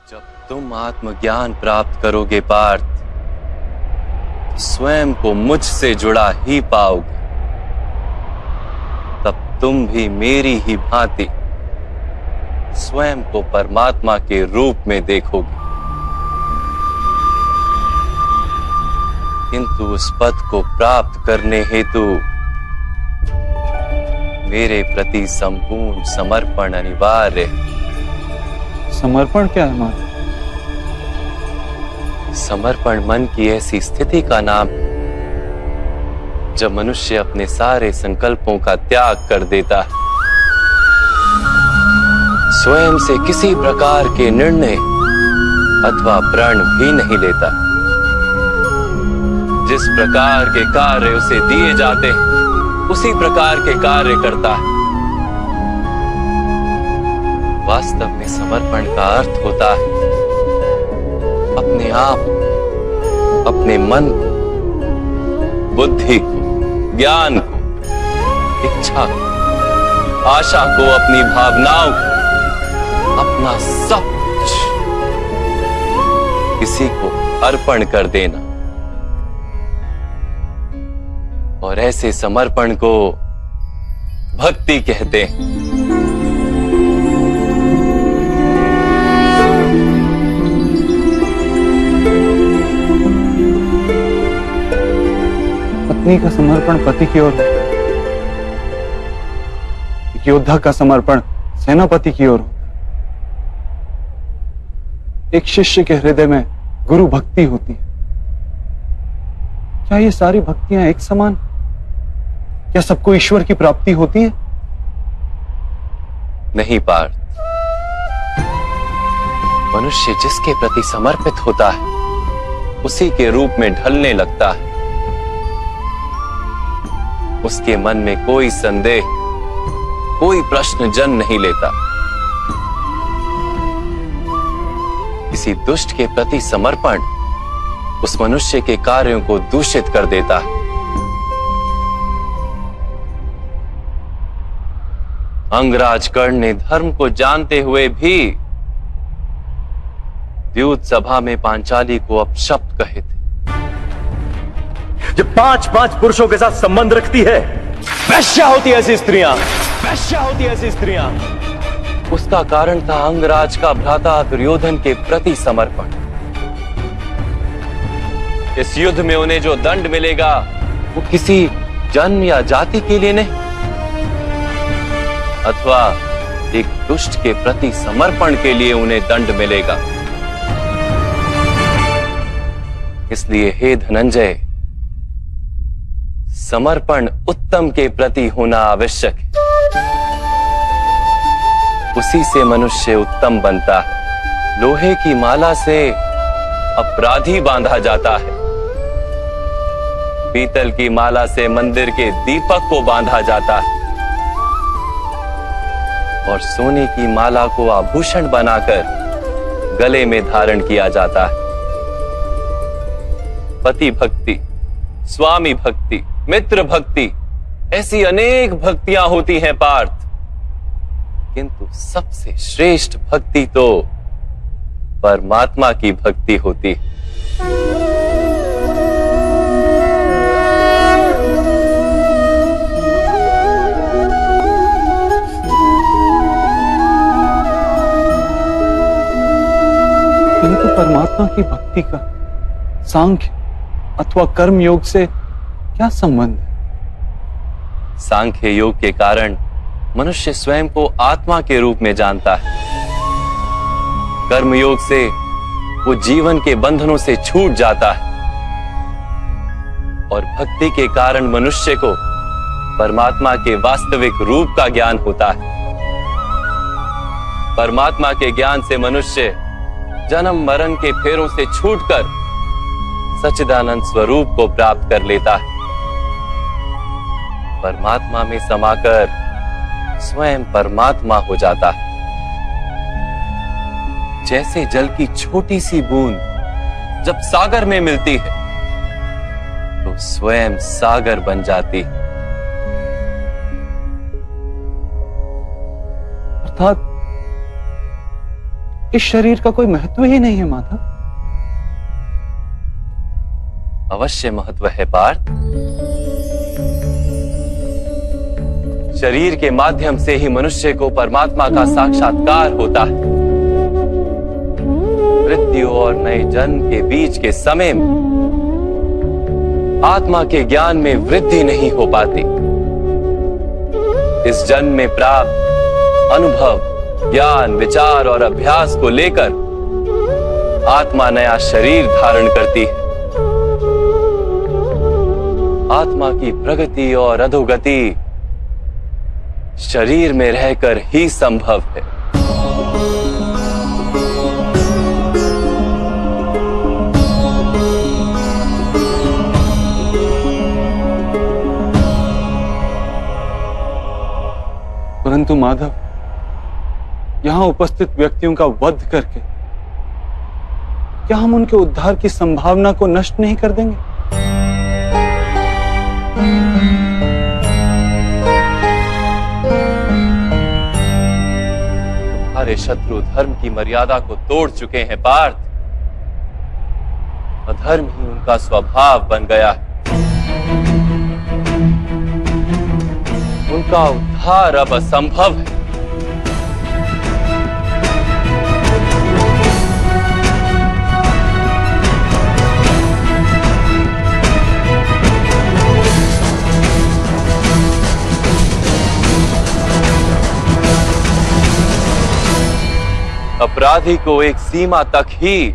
जब तुम आत्मज्ञान प्राप्त करोगे पार्थ, स्वयं को मुझसे जुड़ा ही पाओगे। तब तुम भी मेरी ही भांति स्वयं को परमात्मा के रूप में देखोगे। किंतु उस पद को प्राप्त करने हेतु मेरे प्रति संपूर्ण समर्पण अनिवार्य है। समर्पण क्या है मां? समर्पण मन की ऐसी स्थिति का नाम है जब मनुष्य अपने सारे संकल्पों का त्याग कर देता है, स्वयं से किसी प्रकार के निर्णय अथवा प्रण भी नहीं लेता। जिस प्रकार के कार्य उसे दिए जाते हैं उसी प्रकार के कार्य करता है। वास्तव में समर्पण का अर्थ होता है अपने आप, अपने मन को, बुद्धि को, ज्ञान को, इच्छा को, आशा को, अपनी भावनाओं को, अपना सब कुछ किसी को अर्पण कर देना। और ऐसे समर्पण को भक्ति कहते हैं। पत्नी का समर्पण पति की ओर, एक योद्धा का समर्पण सेनापति की ओर होता है। एक शिष्य के हृदय में गुरु भक्ति होती है। क्या ये सारी भक्तियां एक समान? क्या सबको ईश्वर की प्राप्ति होती है? नहीं पार्थ, मनुष्य जिसके प्रति समर्पित होता है उसी के रूप में ढलने लगता है। उसके मन में कोई संदेह, कोई प्रश्न जन्म नहीं लेता। किसी दुष्ट के प्रति समर्पण उस मनुष्य के कार्यों को दूषित कर देता है। अंगराज कर्ण ने धर्म को जानते हुए भी द्यूत सभा में पांचाली को अपशब्द कहे थे। जब 5-5 पुरुषों के साथ संबंध रखती है, वैश्या होती ऐसी स्त्रियां, वैश्या होती ऐसी स्त्रियां। उसका कारण था अंगराज का भ्राता दुर्योधन के प्रति समर्पण। इस युद्ध में उन्हें जो दंड मिलेगा वो किसी जन्म या जाति के लिए नहीं, अथवा एक दुष्ट के प्रति समर्पण के लिए उन्हें दंड मिलेगा। इसलिए हे धनंजय, समर्पण उत्तम के प्रति होना आवश्यक है। उसी से मनुष्य उत्तम बनता है। लोहे की माला से अपराधी बांधा जाता है, पीतल की माला से मंदिर के दीपक को बांधा जाता है, और सोने की माला को आभूषण बनाकर गले में धारण किया जाता है। पति भक्ति, स्वामी भक्ति, मित्र भक्ति, ऐसी अनेक भक्तियां होती हैं पार्थ, किंतु सबसे श्रेष्ठ भक्ति तो परमात्मा की भक्ति होती है। किंतु परमात्मा की भक्ति का सांख्य अथवा कर्म योग से क्या संबंध है? सांख्य योग के कारण मनुष्य स्वयं को आत्मा के रूप में जानता है। कर्म योग से वो जीवन के बंधनों से छूट जाता है, और भक्ति के कारण मनुष्य को परमात्मा के वास्तविक रूप का ज्ञान होता है। परमात्मा के ज्ञान से मनुष्य जन्म मरण के फेरों से छूटकर सच्चिदानंद स्वरूप को प्राप्त कर लेता है। परमात्मा में समाकर स्वयं परमात्मा हो जाता है। जैसे जल की छोटी सी बूंद जब सागर में मिलती है तो स्वयं सागर बन जाती है। अर्थात इस शरीर का कोई महत्व ही नहीं है माधव। अवश्य महत्व है पार्थ। शरीर के माध्यम से ही मनुष्य को परमात्मा का साक्षात्कार होता है। मृत्यु और नए जन्म के बीच के समय में आत्मा के ज्ञान में वृद्धि नहीं हो पाती। इस जन्म में प्राप्त अनुभव, ज्ञान, विचार और अभ्यास को लेकर आत्मा नया शरीर धारण करती है। आत्मा की प्रगति और अधोगति शरीर में रहकर ही संभव है। परंतु माधव, यहां उपस्थित व्यक्तियों का वध करके क्या हम उनके उद्धार की संभावना को नष्ट नहीं कर देंगे? तुम्हारे शत्रु धर्म की मर्यादा को तोड़ चुके हैं पार्थ। अधर्म ही उनका स्वभाव बन गया है। उनका उद्धार अब असंभव है। अपराधी को एक सीमा तक ही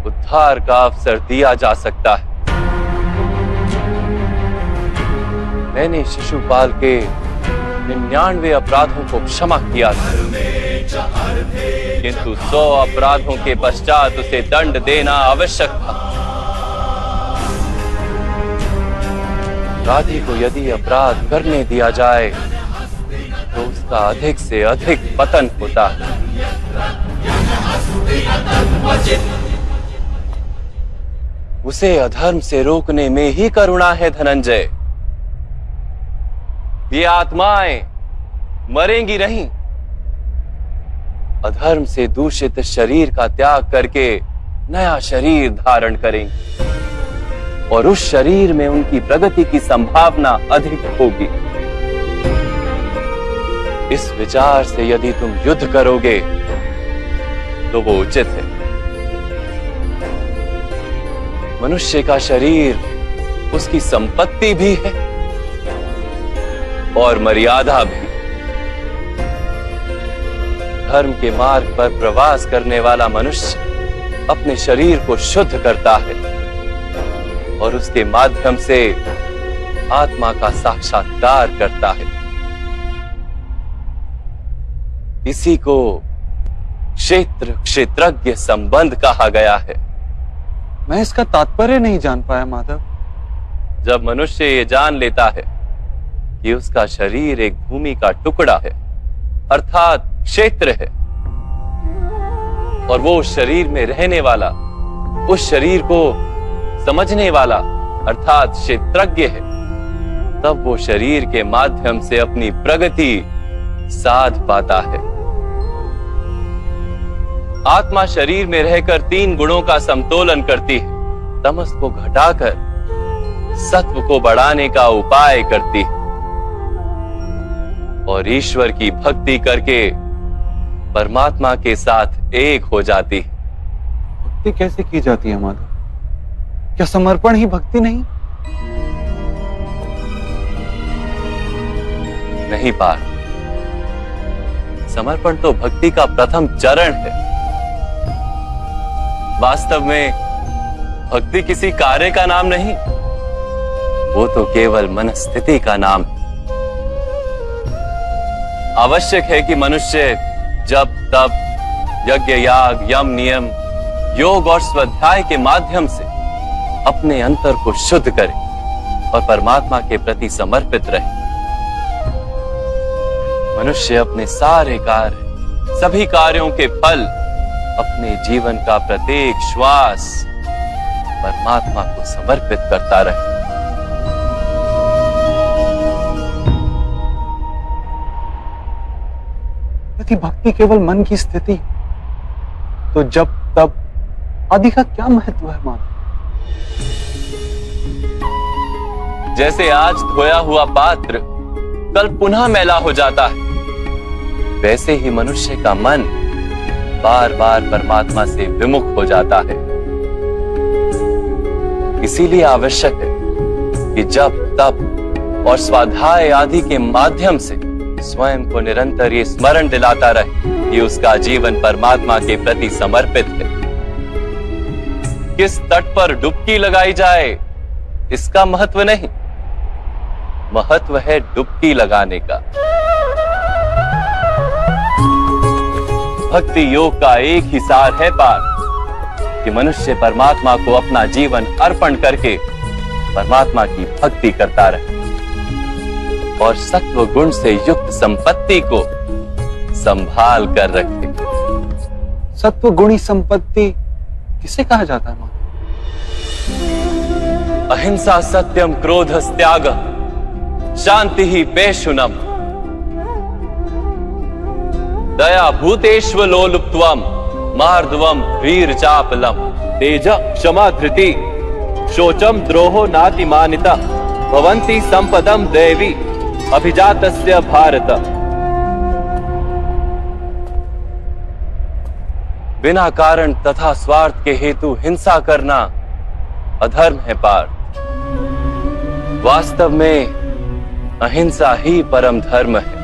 उद्धार का अवसर दिया जा सकता है। मैंने शिशुपाल के 99 अपराधों को क्षमा किया था, किंतु 100 अपराधों के पश्चात उसे दंड देना आवश्यक था। अपराधी को यदि अपराध करने दिया जाए तो उसका अधिक से अधिक पतन होता है। उसे अधर्म से रोकने में ही करुणा है धनंजय। ये आत्माएं मरेंगी नहीं। अधर्म से दूषित शरीर का त्याग करके नया शरीर धारण करेंगे और उस शरीर में उनकी प्रगति की संभावना अधिक होगी। इस विचार से यदि तुम युद्ध करोगे तो वो उचित है। मनुष्य का शरीर उसकी संपत्ति भी है और मर्यादा भी। धर्म के मार्ग पर प्रवास करने वाला मनुष्य अपने शरीर को शुद्ध करता है और उसके माध्यम से आत्मा का साक्षात्कार करता है। इसी को क्षेत्र क्षेत्रज्ञ संबंध कहा गया है। मैं इसका तात्पर्य नहीं जान पाया माधव। जब मनुष्य ये जान लेता है कि उसका शरीर एक भूमि का टुकड़ा है, अर्थात क्षेत्र है, और वो उस शरीर में रहने वाला, उस शरीर को समझने वाला अर्थात क्षेत्रज्ञ है, तब वो शरीर के माध्यम से अपनी प्रगति साध पाता है। आत्मा शरीर में रहकर 3 गुणों का समतोलन करती है। तमस को घटाकर सत्व को बढ़ाने का उपाय करती है और ईश्वर की भक्ति करके परमात्मा के साथ एक हो जाती है। भक्ति कैसे की जाती है माधव? क्या समर्पण ही भक्ति नहीं? नहीं पार्थ, समर्पण तो भक्ति का प्रथम चरण है। वास्तव में भक्ति किसी कार्य का नाम नहीं, वो तो केवल मनस्थिति का नाम है। आवश्यक है कि मनुष्य जब तब यज्ञ, याग, यम, नियम, योग और स्वाध्याय के माध्यम से अपने अंतर को शुद्ध करे और परमात्मा के प्रति समर्पित रहे। मनुष्य अपने सारे कार्य, सभी कार्यों के फल, अपने जीवन का प्रत्येक श्वास परमात्मा को समर्पित करता रहे। यदि भक्ति केवल मन की स्थिति, तो जब तब आदि का क्या महत्व है माधव? जैसे आज धोया हुआ पात्र कल पुनः मैला हो जाता है, वैसे ही मनुष्य का मन बार बार परमात्मा से विमुख हो जाता है। इसीलिए आवश्यक है कि जब तप और स्वाध्याय आदि के माध्यम से स्वयं को निरंतर ये स्मरण दिलाता रहे कि उसका जीवन परमात्मा के प्रति समर्पित है। किस तट पर डुबकी लगाई जाए इसका महत्व नहीं, महत्व है डुबकी लगाने का। भक्ति योग का एक ही सार है पार कि मनुष्य परमात्मा को अपना जीवन अर्पण करके परमात्मा की भक्ति करता रहे और सत्व गुण से युक्त संपत्ति को संभाल कर रखे। सत्व गुणी संपत्ति किसे कहा जाता है माधव? अहिंसा सत्यम क्रोध त्याग शांति ही पेशुनम दया भूतेष्व लोलुप्त्वम मार्दवम वीर चापलम तेज क्षमा धृति शोचम द्रोहो नातिमानिता भवन्ति संपदम देवी अभिजातस्य भारत। बिना कारण तथा स्वार्थ के हेतु हिंसा करना अधर्म है पार्थ। वास्तव में अहिंसा ही परम धर्म है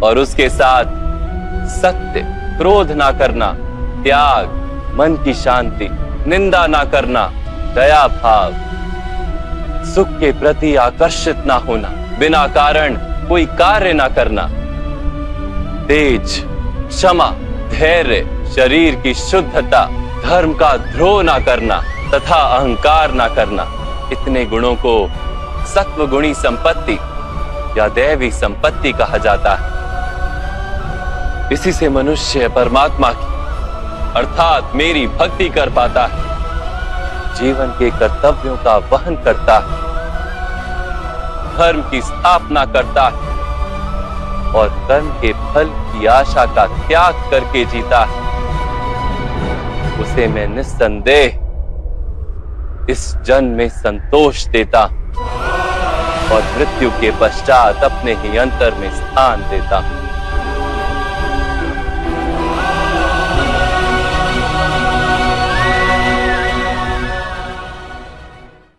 और उसके साथ सत्य, क्रोध ना करना, त्याग, मन की शांति, निंदा ना करना, दया भाव, सुख के प्रति आकर्षित ना होना, बिना कारण कोई कार्य ना करना, तेज, क्षमा, धैर्य, शरीर की शुद्धता, धर्म का द्रोह ना करना तथा अहंकार ना करना, इतने गुणों को सत्व गुणी संपत्ति या दैवी संपत्ति कहा जाता है। इसी से मनुष्य परमात्मा की अर्थात मेरी भक्ति कर पाता है, जीवन के कर्तव्यों का वहन करता है, धर्म की स्थापना करता है और कर्म के फल की आशा का त्याग करके जीता है। उसे मैं निस्संदेह इस जन्म में संतोष देता और मृत्यु के पश्चात अपने ही अंतर में स्थान देता हूं।